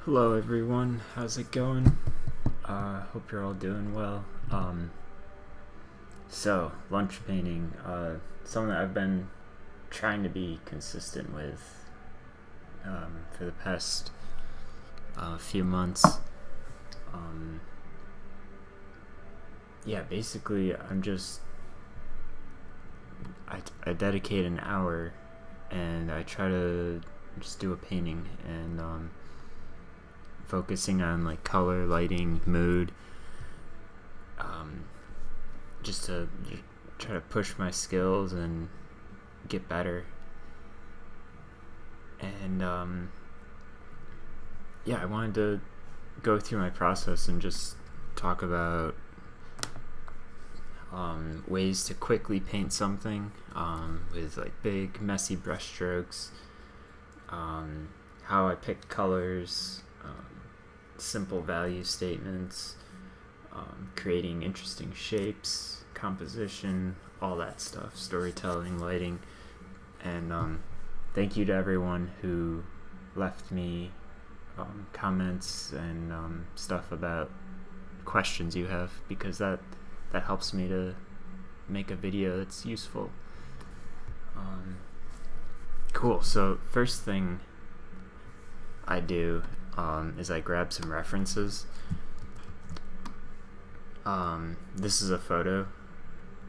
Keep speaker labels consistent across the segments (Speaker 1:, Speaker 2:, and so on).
Speaker 1: Hello everyone, how's it going? Hope you're all doing well. So lunch painting, something that I've been trying to be consistent with for the past few months. Basically I dedicate an hour and I try to just do a painting and focusing on like color, lighting, mood, just to try to push my skills and get better. And I wanted to go through my process and just talk about ways to quickly paint something with like big messy brush strokes, how I pick colors, simple value statements, creating interesting shapes, composition, all that stuff, storytelling, lighting. And thank you to everyone who left me comments and stuff about questions you have, because that helps me to make a video that's useful. Cool, so first thing I do is I grab some references. This is a photo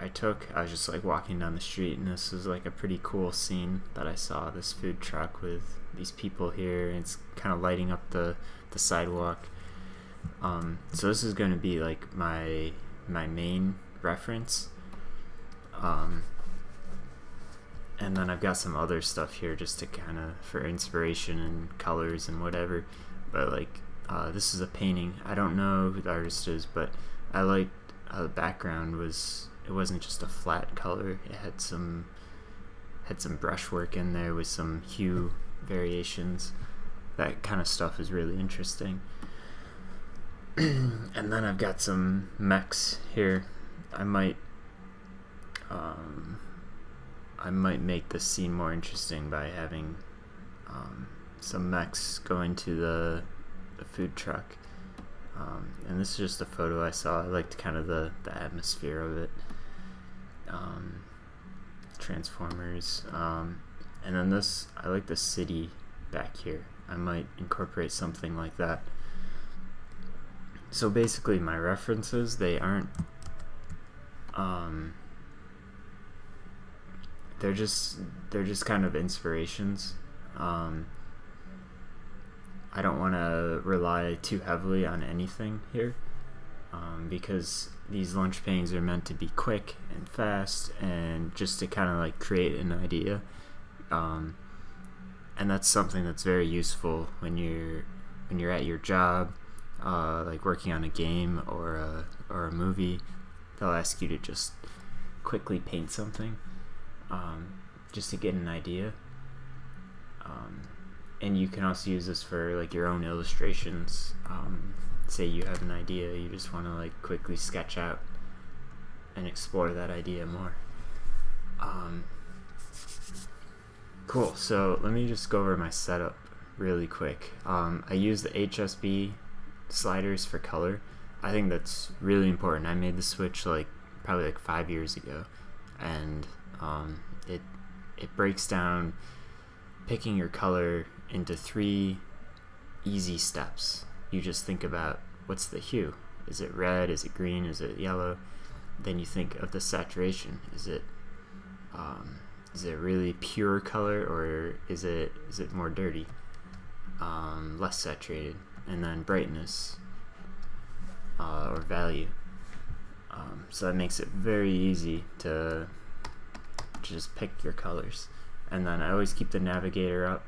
Speaker 1: I took. I was just like walking down the street, and this was like a pretty cool scene that I saw. This food truck with these people here, and it's kind of lighting up the sidewalk. So this is going to be like my main reference. And then I've got some other stuff here just to kind of for inspiration and colors and whatever. But like this is a painting. I don't know who the artist is, but I liked how the background was. It wasn't just a flat color. It had some brushwork in there with some hue variations. That kind of stuff is really interesting. And then I've got some mechs here. I might make this scene more interesting by having some mechs go into the food truck. And this is just a photo I saw. I liked kind of the atmosphere of it. Transformers. And then this, I like the city back here. I might incorporate something like that. So basically my references, they aren't they're just kind of inspirations. I don't want to rely too heavily on anything here, because these lunch paintings are meant to be quick and fast and just to kind of like create an idea. And that's something that's very useful when you're at your job, like working on a game or a movie. They'll ask you to just quickly paint something, just to get an idea. And you can also use this for like your own illustrations. Say you have an idea, you just want to like quickly sketch out and explore that idea more. Cool, so let me just go over my setup really quick. I use the HSB sliders for color. I think that's really important. I made the switch like probably like 5 years ago, and it breaks down picking your color into 3 easy steps. You just think about what's the hue. Is it red? Is it green? Is it yellow? Then you think of the saturation. Is it really pure color, or is it more dirty, less saturated? And then brightness or value. So that makes it very easy to just pick your colors. And then I always keep the navigator up,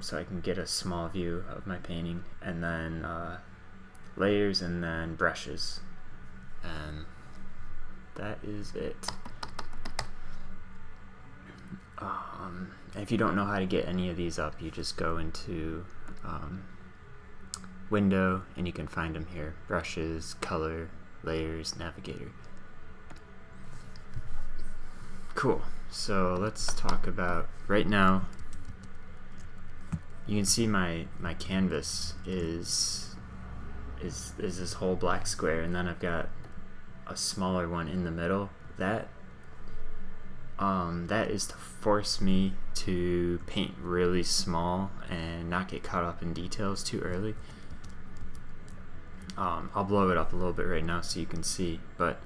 Speaker 1: so I can get a small view of my painting. And then layers, and then brushes, and that is it. If you don't know how to get any of these up, you just go into window and you can find them here: brushes, color, layers, navigator. Cool, so let's talk about right now. you can see my canvas is this whole black square, and then I've got a smaller one in the middle. That is to force me to paint really small and not get caught up in details too early. I'll blow it up a little bit right now so you can see, but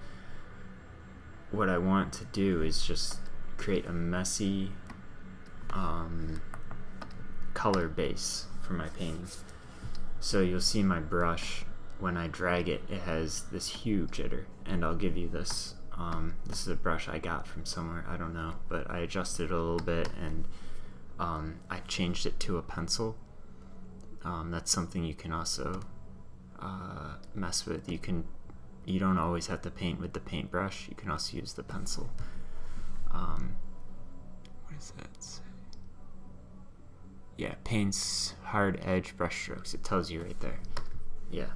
Speaker 1: what I want to do is just create a messy color base for my painting. So you'll see my brush, when I drag it, it has this hue jitter, and I'll give you this. This is a brush I got from somewhere, I don't know, but I adjusted it a little bit, and I changed it to a pencil. That's something you can also mess with. You don't always have to paint with the paintbrush. You can also use the pencil. What does that say? Yeah, paints hard edge brush strokes. It tells you right there. Yeah.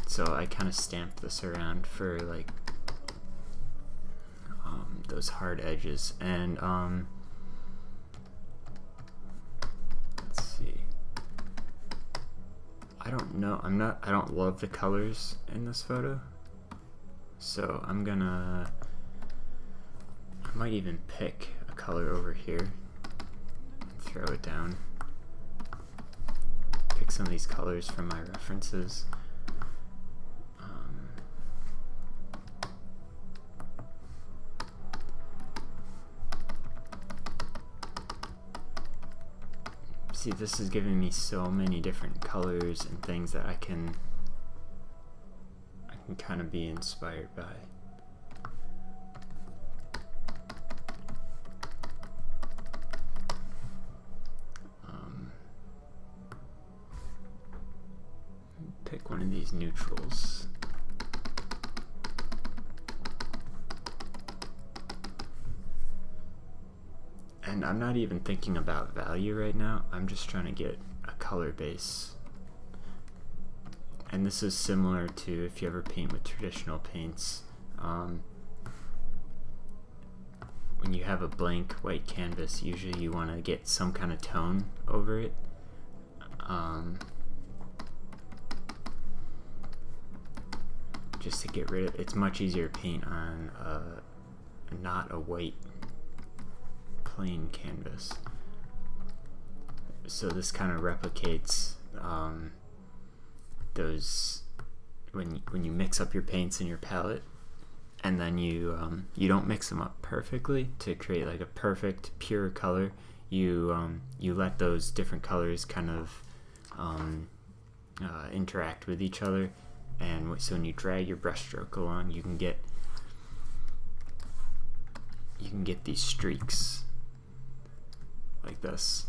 Speaker 1: So I kind of stamped this around for like those hard edges, and let's see. I don't know. I don't love the colors in this photo, so I might even pick a color over here and throw it down. Pick some of these colors from my references. See, this is giving me so many different colors and things that I can kind of be inspired by. Pick one of these neutrals. And I'm not even thinking about value right now. I'm just trying to get a color base. And this is similar to if you ever paint with traditional paints. When you have a blank white canvas, usually you want to get some kind of tone over it. Just to get rid of it. It's much easier to paint on not a white plain canvas. So this kind of replicates those when you mix up your paints in your palette, and then you don't mix them up perfectly to create like a perfect pure color. You let those different colors kind of interact with each other, and so when you drag your brushstroke along, you can get these streaks like this.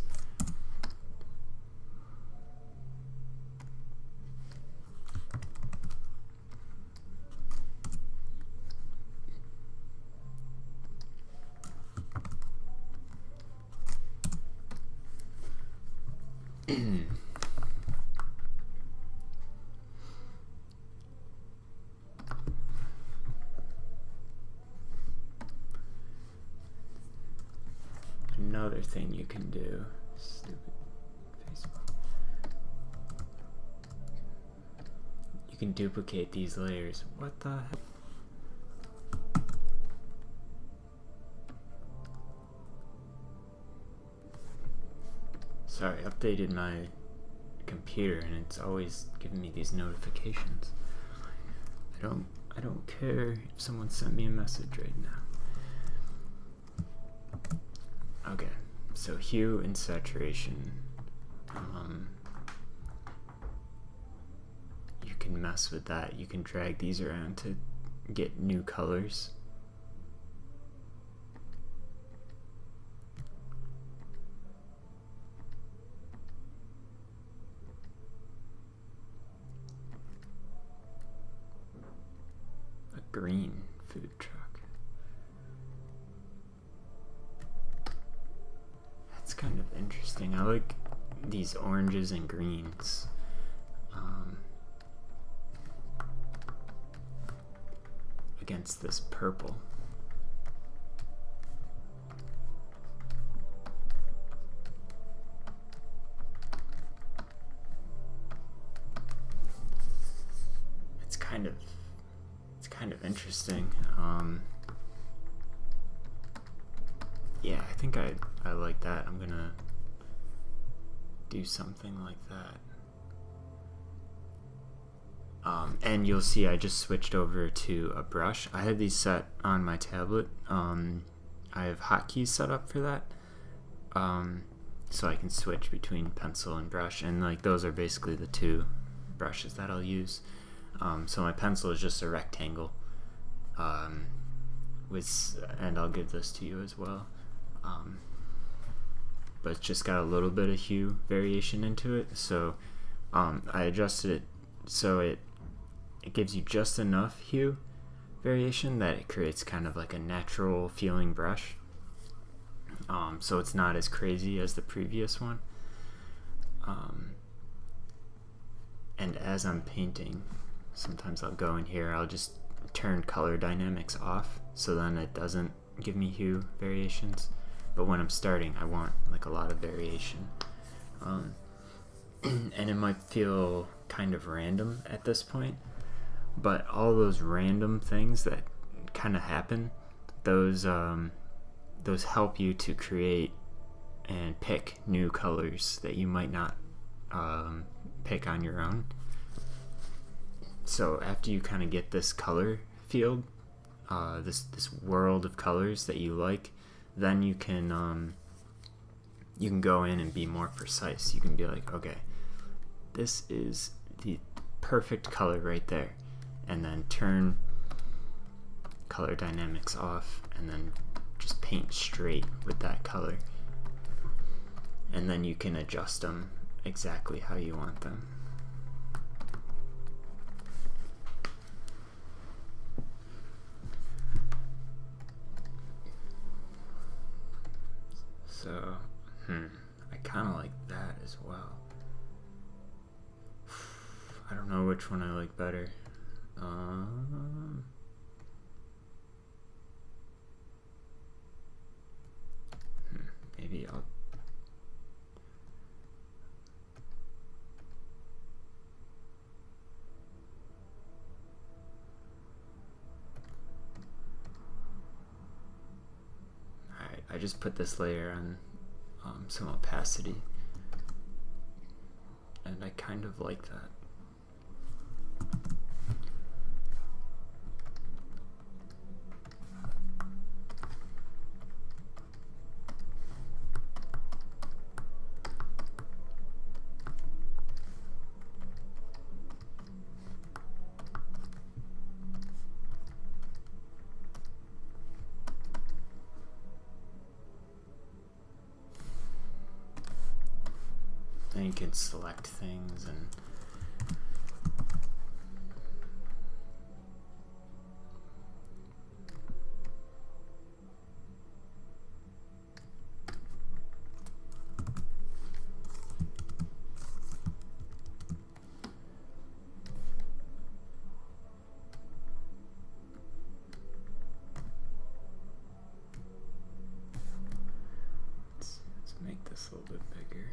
Speaker 1: Another thing you can do, stupid Facebook, you can duplicate these layers. What the heck? Sorry, I updated my computer and it's always giving me these notifications. I don't care if someone sent me a message right now. Okay, so hue and saturation. You can mess with that. You can drag these around to get new colors. A green food truck. Kind of interesting. I like these oranges and greens. Against this purple. kind of interesting. Yeah, I think I like that. I'm gonna do something like that. And you'll see I just switched over to a brush. I had these set on my tablet. I have hotkeys set up for that. So I can switch between pencil and brush, and like those are basically the two brushes that I'll use. So my pencil is just a rectangle, and I'll give this to you as well. But it's just got a little bit of hue variation into it. So I adjusted it so it gives you just enough hue variation that it creates kind of like a natural feeling brush. So it's not as crazy as the previous one. And as I'm painting, sometimes I'll go in here, I'll just turn color dynamics off, so then it doesn't give me hue variations. But when I'm starting, I want like a lot of variation. And it might feel kind of random at this point, but all those random things that kind of happen, those help you to create and pick new colors that you might not pick on your own. So after you kind of get this color field, this world of colors that you like, then you can go in and be more precise. You can be like, okay, this is the perfect color right there, and then turn color dynamics off, and then just paint straight with that color, and then you can adjust them exactly how you want them. So, I kind of like that as well. I don't know which one I like better. Maybe I'll... Alright, I just put this layer on some opacity, and I kind of like that. Then you can select things and let's make this a little bit bigger.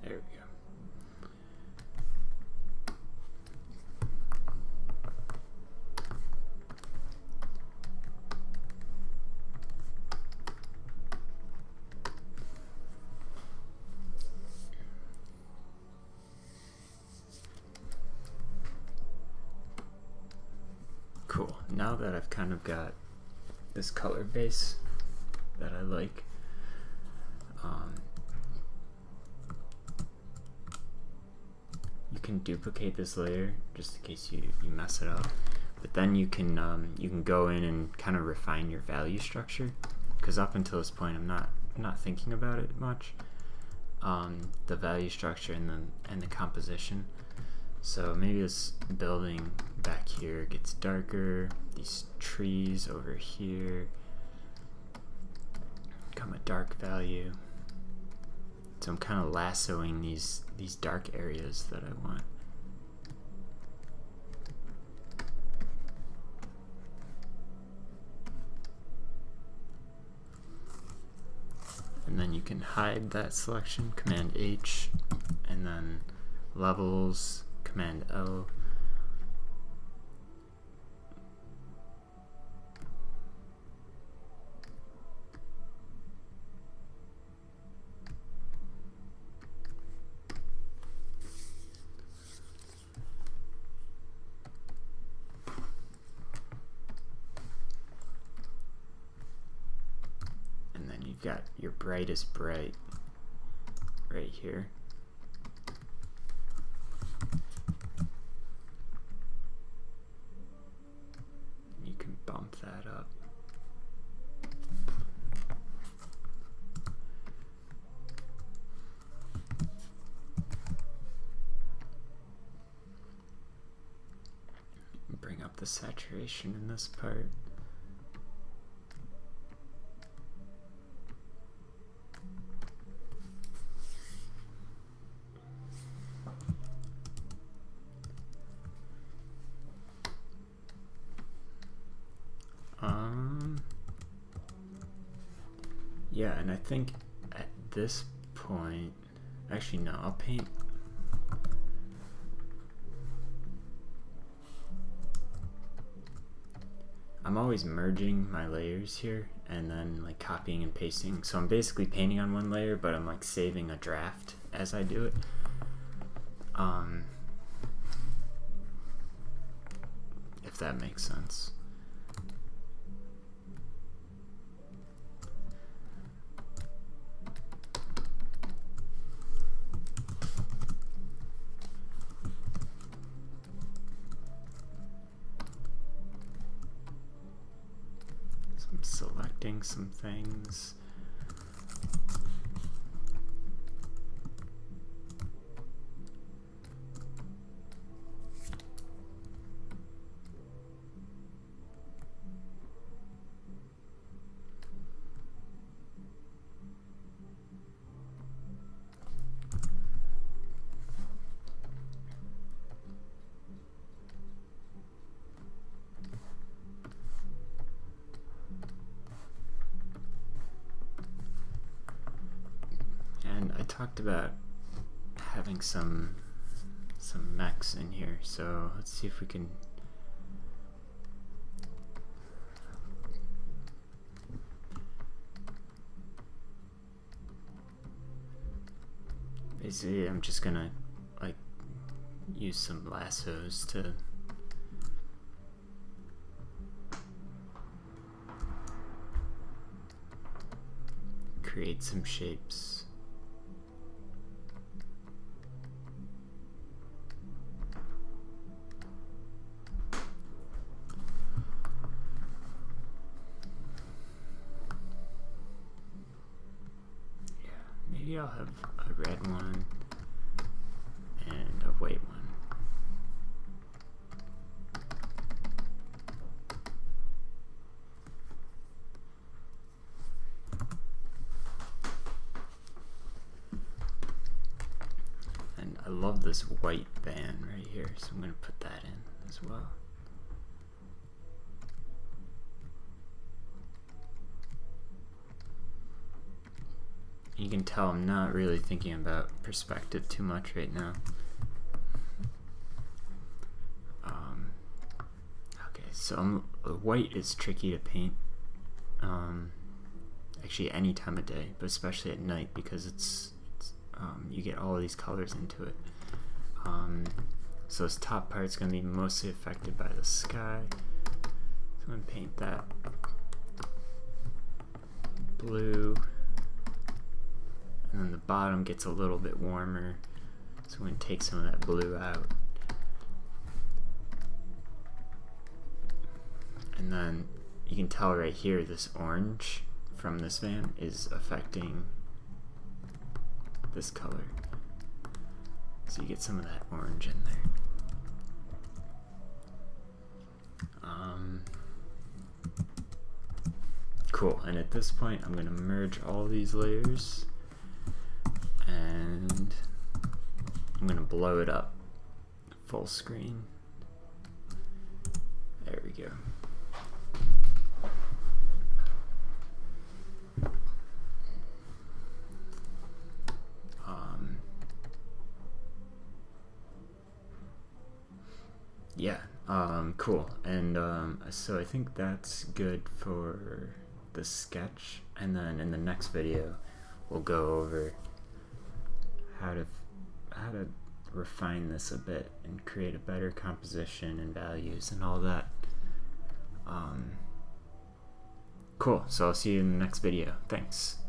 Speaker 1: There we go. Cool. Now that I've kind of got this color base that I like, you can duplicate this layer just in case you mess it up. But then you can go in and kind of refine your value structure, because up until this point I'm not thinking about it much. The value structure and the composition. So maybe this building back here gets darker. These trees over here become a dark value. So I'm kind of lassoing these dark areas that I want. And then you can hide that selection, Command H, and then levels, Command L. You've got your brightest bright right here. You can bump that up. Bring up the saturation in this part. Yeah, and I think at this point, actually no, I'll paint. I'm always merging my layers here and then like copying and pasting. So I'm basically painting on one layer, but I'm like saving a draft as I do it. If that makes sense. Selecting some things. I talked about having some mechs in here, so let's see if we can basically I'm just gonna like use some lassos to create some shapes. Maybe I'll have a red one and a white one. And I love this white band right here, so I'm going to put that in as well. You can tell I'm not really thinking about perspective too much right now. Okay, so white is tricky to paint. Actually, any time of day, but especially at night because it's you get all of these colors into it. So this top part's going to be mostly affected by the sky. So I'm going to paint that blue. And then the bottom gets a little bit warmer, so I'm going to take some of that blue out. And then you can tell right here this orange from this van is affecting this color. So you get some of that orange in there. Cool, and at this point I'm going to merge all these layers. And I'm going to blow it up full screen. There we go. yeah, cool. And so I think that's good for the sketch, and then in the next video we'll go over how to refine this a bit and create a better composition and values and all that. Cool, so I'll see you in the next video. Thanks.